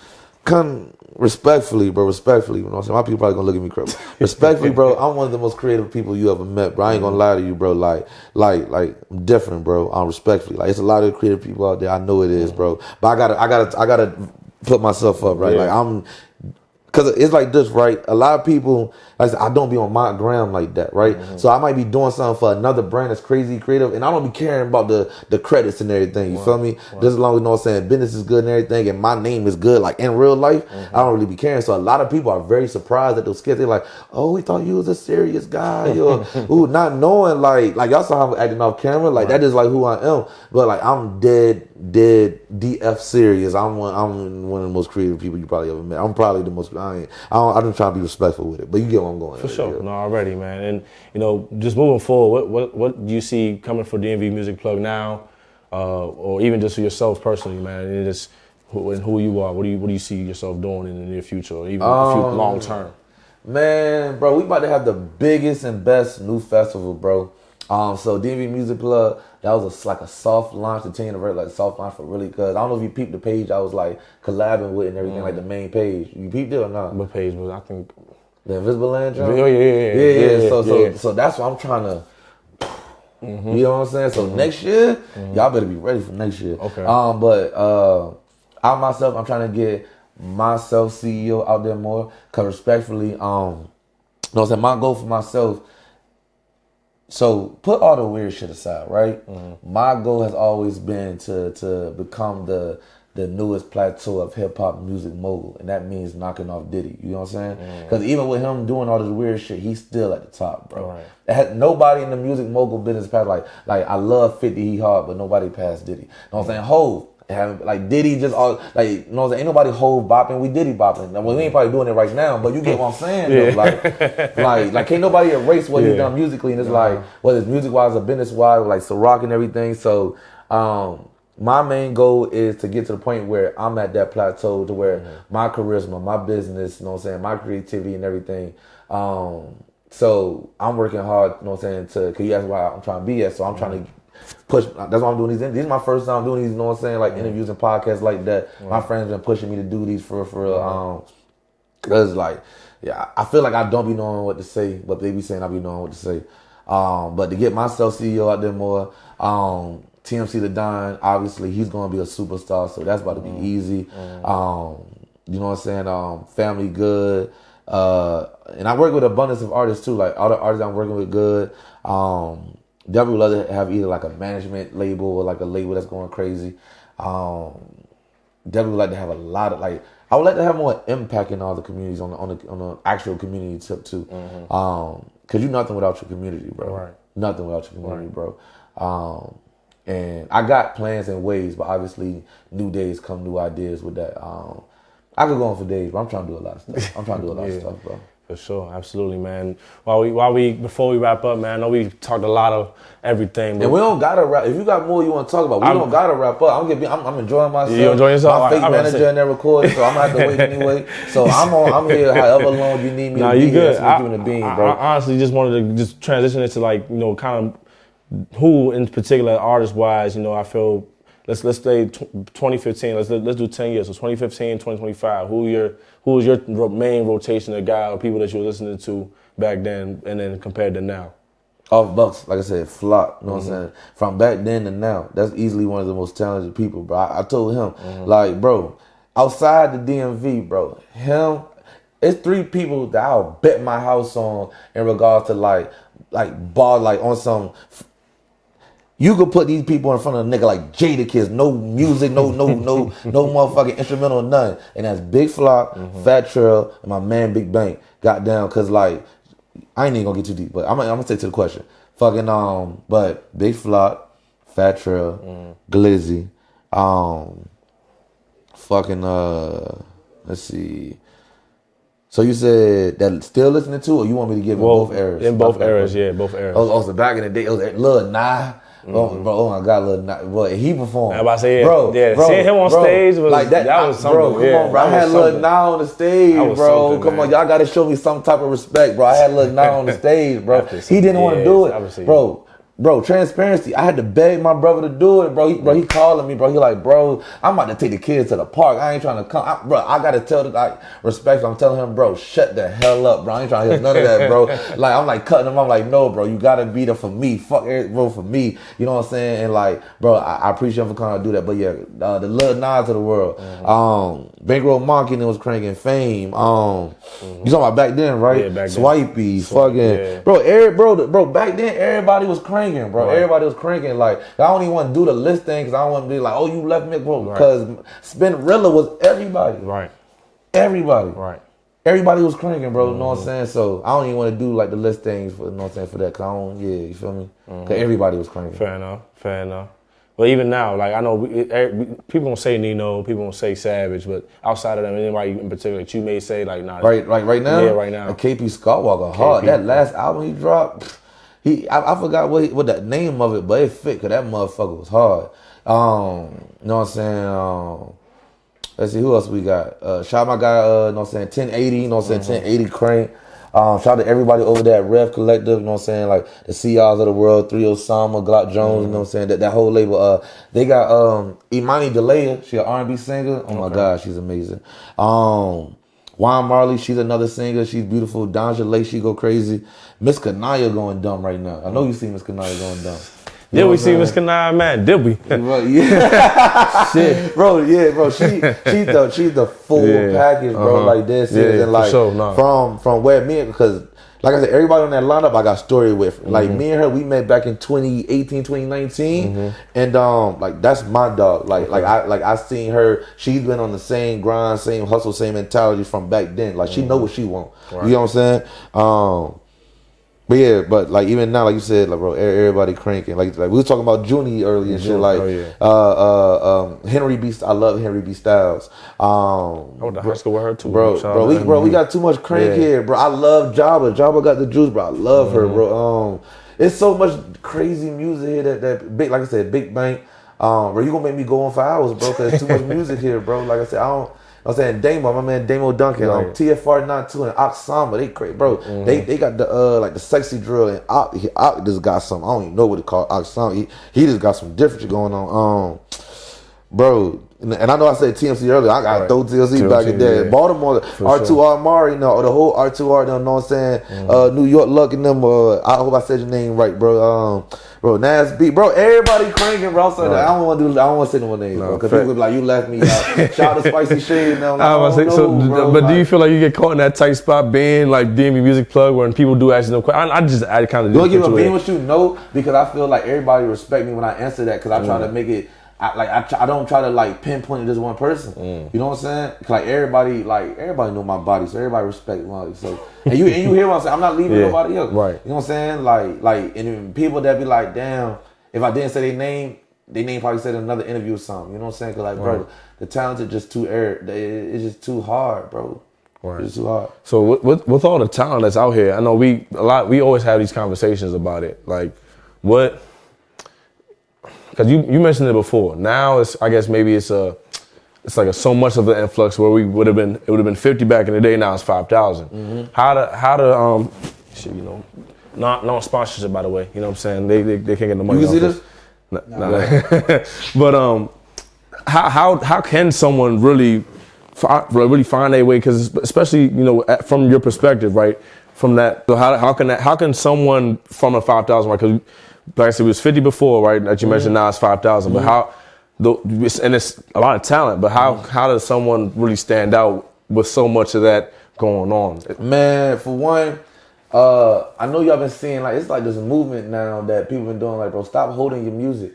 kind of respectfully, you know what I'm saying? My people probably gonna look at me crazy. Respectfully, bro, I'm one of the most creative people you ever met, bro. I ain't gonna lie to you, bro. Like I'm different, bro. I'm respectfully. Like, it's a lot of creative people out there. I know it is, bro. But I gotta put myself up, right? Like, because it's like this, right? A lot of people, like I said, I don't be on my gram like that, right? So I might be doing something for another brand that's crazy creative, and I don't be caring about the credits and everything, you feel me? Just as long as, what I'm saying, business is good and everything, and my name is good, like in real life, I don't really be caring. So a lot of people are very surprised at those skits. They're like, oh, we thought you was a serious guy, or ooh, not knowing, like y'all saw how I'm acting off camera, like that is like who I am. But like, I'm dead DF serious. I'm one of the most creative people you probably ever met. I'm probably the most. I'm just trying to be respectful with it, but you get what I'm going. For sure, no, already, man. And just moving forward, what do you see coming for DMV Music Plug now, or even just for yourself personally, man? And just who you are. What do you see yourself doing in the near future, or even long term? Man, bro, we about to have the biggest and best new festival, bro. So DMV Music Plug, that was like a soft launch, the 10th anniversary, like a soft launch for really, cause I don't know if you peeped the page I was like collabing with and everything, like the main page. You peeped it or not? What page was I think? The Invisibletats jump? Yeah. So that's what I'm trying to, you know what I'm saying? So next year, y'all better be ready for next year. Okay. But I'm trying to get myself CEO out there more, cause respectfully, you know what I'm saying, my goal for myself. So put all the weird shit aside, right? My goal has always been to become the newest plateau of hip hop music mogul, and that means knocking off Diddy. You know what I'm saying? Because even with him doing all this weird shit, he's still at the top, bro. Right. Nobody in the music mogul business passed like I love 50, he hard, but nobody passed Diddy. You know what I'm saying? Hov. Like Diddy just all like, you know what I'm saying? Ain't nobody Hov bopping, we Diddy bopping. Well, we ain't probably doing it right now, but you get what I'm saying though. Like can't nobody erase what he's done musically, and it's like, whether it's music wise or business wise, like Ciroc and everything. So my main goal is to get to the point where I'm at that plateau to where my charisma, my business, you know what I'm saying, my creativity and everything. So I'm working hard, you know what I'm saying, cause that's where I'm trying to be at. So I'm trying to push. That's why I'm doing these. This is my first time doing these. You know what I'm saying? Like interviews and podcasts like that. My friends been pushing me to do these for cause like, I feel like I don't be knowing what to say, but they be saying I be knowing what to say. But to get myself CEO out there more, TMC the Don, obviously he's gonna be a superstar, so that's about to be easy. You know what I'm saying? Family good. And I work with abundance of artists too. Like all the artists I'm working with good. Definitely would love to have either like a management label or like a label that's going crazy. Definitely would like to have a lot of like, I would like to have more impact in all the communities on the actual community tip too. Cause you're nothing without your community, bro. Right. Nothing without your community, bro. And I got plans and ways, but obviously new days come, new ideas with that. I could go on for days, but I'm trying to do a lot of stuff. I'm trying to do a lot of stuff, bro. For sure, absolutely, man. Before we wrap up, man, I know we talked a lot of everything. But and we don't gotta wrap. If you got more you want to talk about, we don't gotta wrap up. I'm enjoying myself. You enjoying yourself? My fake manager in there recording, so I'm gonna have to wait anyway. So I'm here however long you need me. Nah, to be you good. Here, so the bean, bro. I honestly just wanted to just transition into like, you know, kind of who in particular, artist wise, you know, I feel. Let's say 2015. Let's do 10 years. So 2015, 2025. Who was your main rotation of guy or people that you were listening to back then, and then compared to now? Off Bucks, like I said, Flock. You know what I'm saying? From back then to now, that's easily one of the most talented people, bro. I told him, like, bro, outside the DMV, bro, it's 3 people that I'll bet my house on in regards to like bar, like on some. You could put these people in front of a nigga like Jadakiss, no music, no motherfucking instrumental, nothing. And that's Big Flock, Fat Trail, and my man Big Bank. Goddamn, cause like, I ain't even gonna get too deep, but I'm gonna take to the question. Fucking, but Big Flock, Fat Trail, Glizzy, fucking, let's see. So you said that still listening to, or you want me to give in both eras? In both eras, yeah, both eras. Oh, so back in the day, it was Lil Nah. Oh my God, Lil Nah, boy, he performed. I'm about to say, bro, seeing him on stage was like that was something. Bro, come on, bro. I had Lil Nah on the stage, bro. Come on, y'all gotta show me some type of respect, bro. I had Lil Nah on the stage, bro. He didn't want to do it, bro. Bro, transparency. I had to beg my brother to do it, bro. He calling me, bro. He like, bro, I'm about to take the kids to the park. I ain't trying to come. I got to tell the, like, respect. I'm telling him, bro, shut the hell up, bro. I ain't trying to hear none of that, bro. Like, I'm like cutting him. I'm like, no, bro, you got to be there for me. Fuck it, bro, for me. You know what I'm saying? And like, bro, I appreciate him for coming to do that. But yeah, the Lil Nas of the world. Bankroll Monkey and it was cranking Fame. You talking about back then, right? Yeah, back then. Swipey, fucking, bro, back then, everybody was cranking. Bro, right. Everybody was cranking. Like, I don't even want to do the list thing because I don't want to be like, oh, you left me, bro. Because Spinrilla was everybody. Right. Everybody. Right. Everybody was cranking, bro. You know what I'm saying? So I don't even want to do like the list things for, you know what I'm saying, for that. Cause I don't, you feel me? Cause everybody was cranking. Fair enough. But even now, like I know people gonna say Nino, people gonna say Savage, but outside of them, anybody in particular that you may say like, nah. Right now? Yeah, right now. And KP Scottwalker, hard. That last album he dropped. I forgot what the name of it, but it fit because that motherfucker was hard. You know what I'm saying? Let's see, who else we got? Shout out my guy, you know what I'm saying, 1080, you know what I'm saying, 1080 Crank. Shout out to everybody over there at Rev Collective, you know what I'm saying, like the CRs of the world, 3 Osama, Glock Jones, you know what I'm saying, that whole label. They got Imani Delaya, she an R&B singer. Oh my God, she's amazing. Juan Marley, she's another singer. She's beautiful. Danja Lake, she go crazy. Miss Kanaya going dumb right now. I know you see Miss Kanaya going dumb. Did we see Miss Kanaya, man? Did we? Yeah. Shit. Bro, yeah, bro. She's the full package, bro. Like this is and like from where me, because like I said, everybody on that lineup I got story with. Like me and her, we met back in 2018, 2019. And like that's my dog. Like I seen her, she's been on the same grind, same hustle, same mentality from back then. Like she know what she want. Right. You know what I'm saying? But yeah, but like even now, like you said, like bro, everybody cranking. Like we was talking about Junie earlier and shit. Like Henry B. I love Henry B. Styles. I went to high school with her too, bro. We got too much crank here, bro. I love Jabba. Jabba got the juice, bro. I love her, bro. It's so much crazy music here that big, like I said, Big Bank. Bro, you gonna make me go on for hours, bro. Cause there's too much music here, bro. Like I said, I'm saying Damo, my man Damo Duncan, TFR 92 and Oxama, they crazy, bro. They got the like the sexy drill and Ox just got some. I don't even know what it called. Oxama, he just got some different shit going on. bro. And I know I said TMC earlier. I got throw TLC back in there. Yeah. Baltimore, R2R Mari, the whole R2R, you know what I'm saying? New York Luck and them. I hope I said your name right, bro. Bro, Nas Beat, bro. Everybody cranking, bro. So I don't want to say no name, bro. Because people be like, you left me out. Shout out to Spicy Shade. But do you feel like you get caught in that tight spot being like DMV Music Plug when people do ask no questions? I kind of don't give a being what you know, because I feel like everybody respect me when I answer that, because I try to make it. I don't try to like pinpoint just one person. You know what I'm saying? Like everybody know my body, so everybody respect me. So and you hear what I'm saying? I'm not leaving nobody else. Right. You know what I'm saying? Like and then people that be like, damn, if I didn't say their name probably said in another interview or something. You know what I'm saying? Cause like, bro, the talent is just too it's just too hard, bro. Right. It's too hard. So with all the talent that's out here, I know we always have these conversations about it. Like what? Because you mentioned it before. Now I guess maybe it's like so much of the influx where it would have been 50 back in the day. Now it's 5,000. How to shit, you know, not sponsorship, by the way. You know what I'm saying? They can't get the money. You see this? No. But how can someone really find their way? Because especially, you know, from your perspective, right? From that, so how can someone from a 5,000, right? Because like I said, it was 50 before, right? That you mentioned, now it's 5,000. But and it's a lot of talent, but how does someone really stand out with so much of that going on? Man, for one, I know y'all been seeing, like, it's like this movement now that people been doing, like, bro, stop holding your music.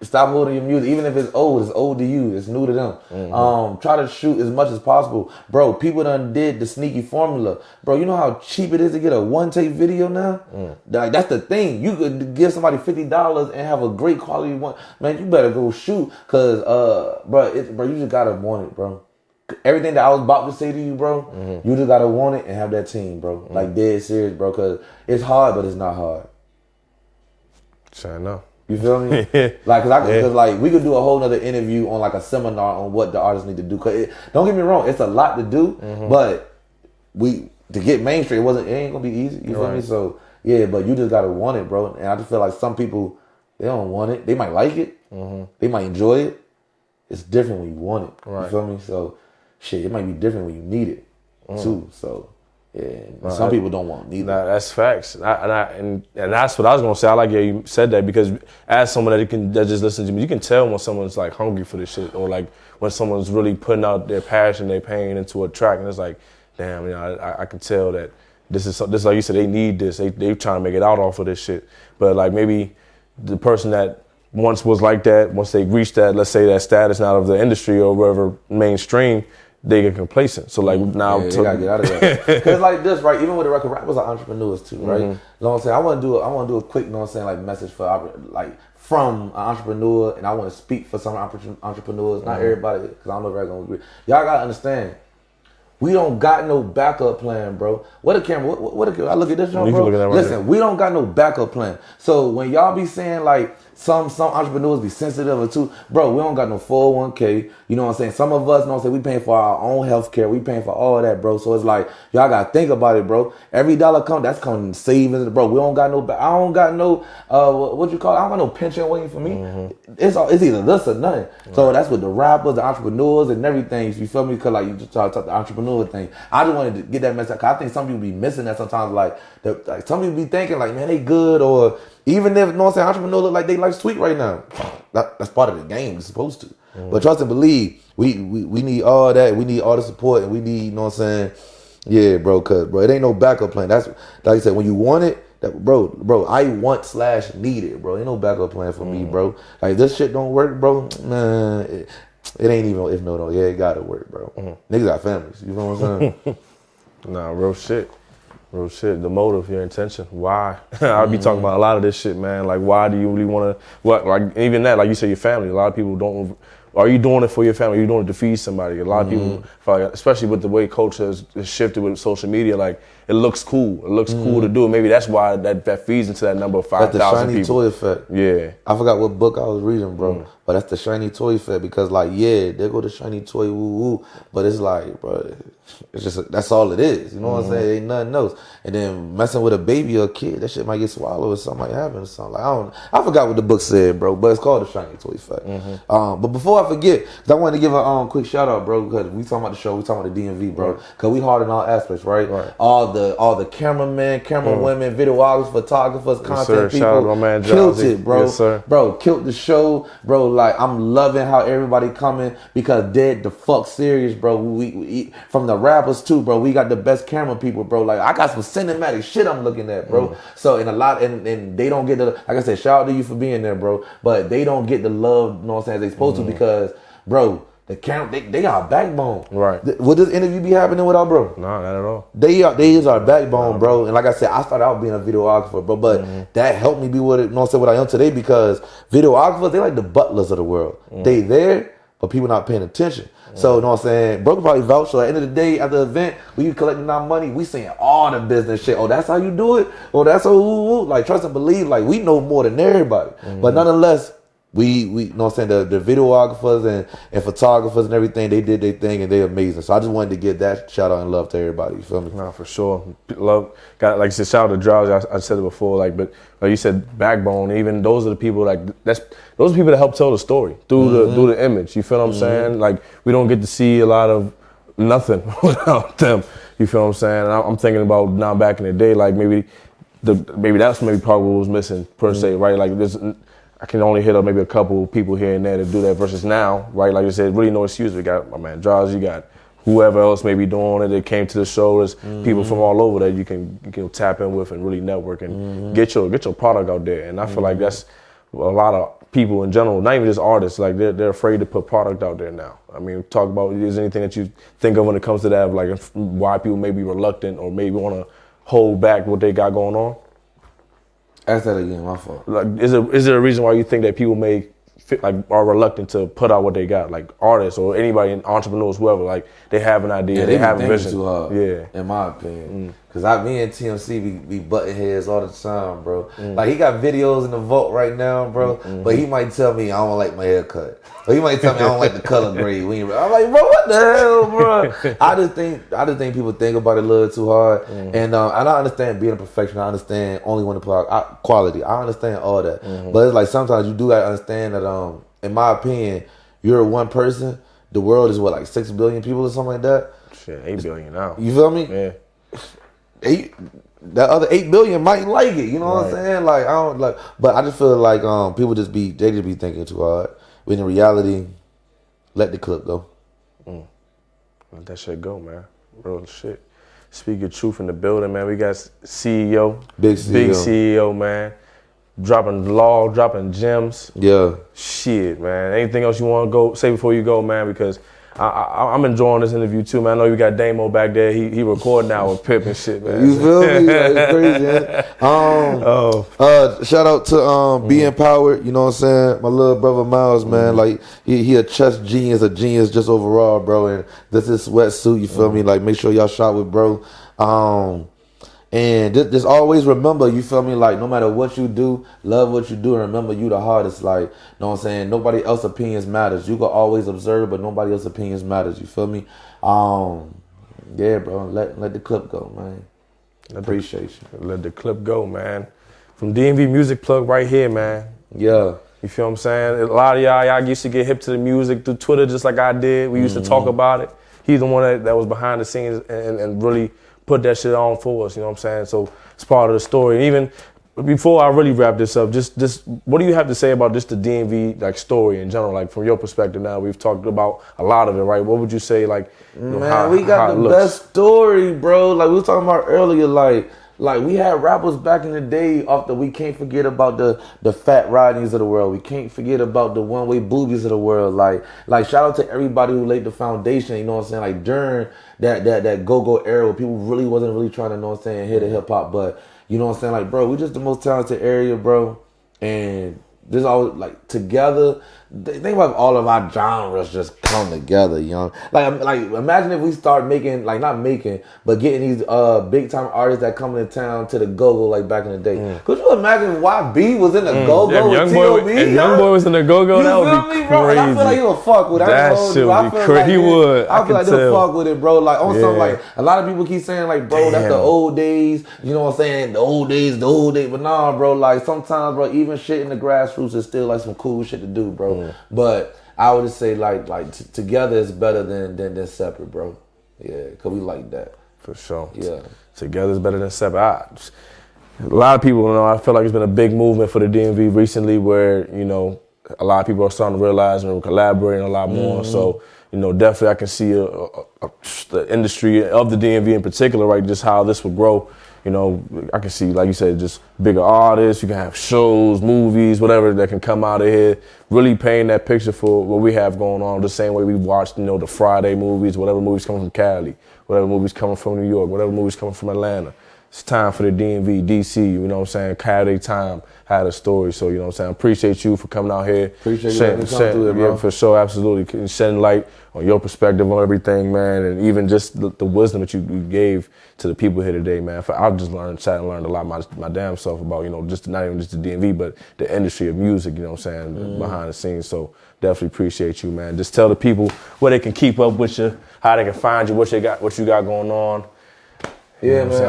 Stop holding your music. Even if it's old to you. It's new to them. Try to shoot as much as possible. Bro, people done did the sneaky formula. Bro, you know how cheap it is to get a one-take video now? Like, that's the thing. You could give somebody $50 and have a great quality one. Man, you better go shoot. Because, bro, you just got to want it, bro. Everything that I was about to say to you, bro, you just got to want it and have that team, bro. Like, dead serious, bro. Because it's hard, but it's not hard. Sure enough. You feel me? Like, cause like we could do a whole nother interview on like a seminar on what the artists need to do. Cause don't get me wrong, it's a lot to do, but to get mainstream, it ain't gonna be easy. You feel me? So yeah, but you just gotta want it, bro. And I just feel like some people, they don't want it. They might like it, they might enjoy it. It's different when you want it. Right. You feel me? So shit, it might be different when you need it too. So. Yeah, some people don't want neither. Nah, that's facts, and that's what I was gonna say. I like how you said that, because as someone that just listens to me, you can tell when someone's like hungry for this shit, or like when someone's really putting out their passion, their pain into a track, and it's like, damn, you know, I can tell that this like you said, they need this. They trying to make it out off of this shit, but like maybe the person that once was like that, once they reached that, let's say that status out of the industry or wherever mainstream, they get complacent. So like now, they gotta get out of that. Cause like this, right? Even with the record, rappers are entrepreneurs too, right? You know what I'm saying? I want to do a quick, you know what I'm saying, like message for like from an entrepreneur, and I want to speak for some entrepreneurs, not everybody, because I don't know if everybody's gonna agree. Y'all gotta understand, we don't got no backup plan, bro. What a camera? I look at this one, bro. Listen, we don't got no backup plan. So when y'all be saying like some entrepreneurs be sensitive or too, bro, we don't got no 401k. You know what I'm saying? Some of us, you know what I'm saying, we paying for our own health care. We paying for all that, bro. So it's like, y'all got to think about it, bro. Every dollar that's coming in savings, bro. We don't got no, I don't got no, what you call it? I don't got no pension waiting for me. It's either this or nothing. Right. So that's what the rappers, the entrepreneurs and everything, you feel me? Because like you just talk the entrepreneur thing. I just wanted to get that message. Cause I think some people be missing that sometimes. Like some people be thinking like, man, they good, or even if, you know what I'm saying, entrepreneurs look like they like sweet right now. That's part of the game. It's supposed to. But trust and believe, we need all that. We need all the support, and we need, you know what I'm saying? Yeah, bro, cause bro, it ain't no backup plan. That's like I said, when you want it, bro, I want / need it, bro. Ain't no backup plan for me, bro. Like this shit don't work, bro. Man, it ain't even if no. Yeah, it gotta work, bro. Niggas got families. You know what I'm saying? Nah, real shit. Real shit. The motive, your intention. Why? I'll be talking about a lot of this shit, man. Like, why do you really want to? What? Like, even that, like you said, your family. A lot of people don't. Are you doing it for your family? Are you doing it to feed somebody? A lot of people, especially with the way culture has shifted with social media, like it looks cool. It looks cool to do. Maybe that's why that feeds into that number of 5,000 people. That's the shiny toy effect. Yeah. I forgot what book I was reading, bro. But that's the shiny toy effect because, like, yeah, there go the shiny toy, woo woo. But it's like, bro, it's just that's all it is. You know what I'm saying? Ain't nothing else. And then messing with a baby or a kid, that shit might get swallowed or something might happen or something. Like, I forgot what the book said, bro. But it's called the shiny toy effect. But before I forget, cause I wanted to give a quick shout out, bro. Because we talking about the show, we talking about the DMV, bro. Because we hard in all aspects, right? All the cameramen, women, videographers, photographers, content people, shout out to my man killed it, bro. Yes, sir. Bro, killed the show, bro. Like, I'm loving how everybody coming because dead the fuck serious, bro. We from the rappers too, bro. We got the best camera people, bro. Like, I got some cinematic shit I'm looking at, bro. So and they don't get the, like I said, shout out to you for being there, bro. But they don't get the love, you know what I'm saying, they supposed to because, bro, the camera, they are backbone. Right. Would this interview be happening without, bro? No, not at all. They is our backbone, bro. And like I said, I started out being a videographer, bro. But that helped me be what I am today because videographers, they like the butlers of the world. They there, but people not paying attention. So, you know what I'm saying? Bro could probably vouch. So at the end of the day, at the event, when you collecting our money, we seeing all the business shit. Oh, that's how you do it? Oh, that's how, like, trust and believe. Like, we know more than everybody. But nonetheless, we you know what I'm saying, the videographers and photographers and everything, they did their thing and they're amazing. So I just wanted to give that shout out and love to everybody. You feel me? No, for sure. Love, like I said, shout out to Drowsy. I said it before, but like you said, backbone. Even those are the people those are people that help tell the story through the image. You feel what I'm saying? Like, we don't get to see a lot of nothing without them. You feel what I'm saying? And I'm thinking about now back in the day, like maybe that's probably what was missing per se, right? Like I can only hit up maybe a couple people here and there to do that versus now, right? Like I said, really no excuse. We got my man Drowsy, you got whoever else may be doing it that came to the show. There's people from all over that you can tap in with and really network and get your product out there. And I feel like that's a lot of people in general, not even just artists, like they're afraid to put product out there now. I mean, talk about, is there anything that you think of when it comes to that, like why people may be reluctant or maybe want to hold back what they got going on? Ask that again, my fault. Like, is there a reason why you think that people may are reluctant to put out what they got, like artists or anybody, entrepreneurs, whoever, like they have an idea, they have a vision. Too hard, in my opinion. Cause me and TMC be butting heads all the time, bro. Like, he got videos in the vault right now, bro. But he might tell me I don't like my haircut, or he might tell me I don't like the color grade. I'm like, bro, what the hell, bro? I just think people think about it a little too hard, and I understand being a perfectionist. I understand only want to put out quality. I understand all that, but it's like sometimes you do gotta understand that. In my opinion, you're one person. The world is what, like 6 billion people or something like that. Shit, 8 billion now. You feel me? Yeah. That other 8 billion might like it, you know what I'm saying? Like, I don't like, but I just feel like people just be thinking too hard. When in reality, let the clip go. Let that shit go, man. Real shit. Speak your truth in the building, man. We got CEO, big CEO, man. Dropping gems. Yeah. Shit, man. Anything else you want to say before you go, man? Because I'm enjoying this interview too, man. I know you got Damo back there. He recording now with Pip and shit, man. You feel me? It's crazy, man. Shout out to Be Empowered. You know what I'm saying? My little brother Miles, man. Like, he a chess genius, a genius just overall, bro. And this is sweatsuit. You feel me? Like, make sure y'all shop with bro. And just always remember, you feel me, like, no matter what you do, love what you do, and remember you the hardest. Like, you know what I'm saying? Nobody else's opinions matters. You can always observe, but nobody else's opinions matters. You feel me? Yeah, bro. Let the clip go, man. Appreciate you. Let the clip go, man. From DMV Music Plug right here, man. Yeah. You feel what I'm saying? A lot of y'all used to get hip to the music through Twitter just like I did. We used to talk about it. He's the one that was behind the scenes and really put that shit on for us, you know what I'm saying? So it's part of the story. And even before I really wrap this up, just what do you have to say about just the DMV like story in general, like from your perspective now? We've talked about a lot of it, right? What would you say, like, you know, man, we got the best story, bro. Like we were talking about earlier, like we had rappers back in the day we can't forget about the Fat Rodneys of the world. We can't forget about the One-Way Boobies of the world. Like shout out to everybody who laid the foundation, you know what I'm saying? Like during that go-go era where people really wasn't really trying to, know what I'm saying, hit the hip-hop. But you know what I'm saying? Like, bro, we just the most talented area, bro. And this always, like, together, think about all of our genres just come together, Like imagine if we start making, like not making, but getting these big time artists that come into town to the go-go like back in the day. Could you imagine YB was in the go-go with T.O.B.? If Youngboy was in the go-go, that would be crazy. Bro? And I feel like he would fuck with it. That shit would be crazy. He would. I feel like they'll fuck with it, bro. Like on something like, a lot of people keep saying like, bro, that's the old days. You know what I'm saying? The old days. But nah, bro, like sometimes, bro, even shit in the grassroots is still like some cool shit to do, bro. But I would just say like together is better than separate, bro. Yeah, cause we like that. For sure. Yeah. Together is better than separate. A lot of people, I feel like it's been a big movement for the DMV recently where, a lot of people are starting to realize and collaborating a lot more. So, definitely I can see the industry of the DMV in particular, right, just how this will grow. I can see, like you said, just bigger artists. You can have shows, movies, whatever that can come out of here. Really painting that picture for what we have going on. The same way we watched, the Friday movies, whatever movies coming from Cali, whatever movies coming from New York, whatever movies coming from Atlanta. It's time for the DMV, DC, had a time, had a story. So, I appreciate you for coming out here. Appreciate you letting me come through it, bro. Yeah, for sure, absolutely. Shedding light on your perspective on everything, man, and even just the wisdom that you gave to the people here today, man. I've just learned a lot my damn self about, just not even just the DMV, but the industry of music, behind the scenes. So definitely appreciate you, man. Just tell the people where they can keep up with you, how they can find you, what you got going on. Yeah, man.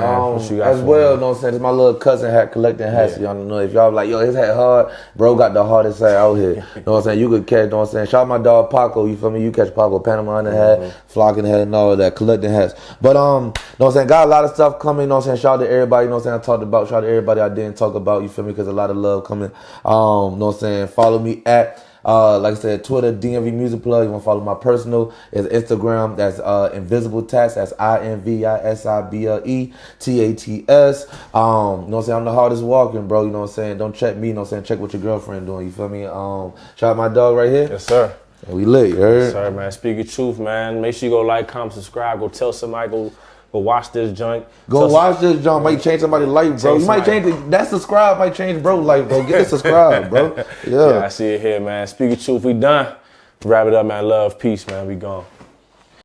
As well, it's my little cousin hat collecting hats. Y'all know if y'all like, yo, his hat hard, bro got the hardest hat out here. You know what I'm saying? You could catch, Shout out my dog Paco, you feel me? You catch Paco, Panama in the hat, flocking the hat and all of that, collecting hats. But got a lot of stuff coming, Shout out to everybody, I talked about, shout out to everybody I didn't talk about, you feel me? Because a lot of love coming. Follow me at like I said, Twitter, DMVMusicPlug. You want to follow my personal, is Instagram. That's Invisibletats. That's INVISIBLETATS. I'm the hardest walking, bro. You know what I'm saying? Don't check me. Check what your girlfriend doing. You feel me? Shout out my dog right here. Yes, sir. We lit, you heard? Yes, sir, man. Speak your truth, man. Make sure you go like, comment, subscribe. Go tell somebody. Go watch this joint. Watch this joint. Might change somebody's life, bro. You might change it. That subscribe might change bro life, bro. Get it subscribed, bro. Yeah. I see it here, man. Speak your truth. We done. Wrap it up, man. Love, peace, man. We gone.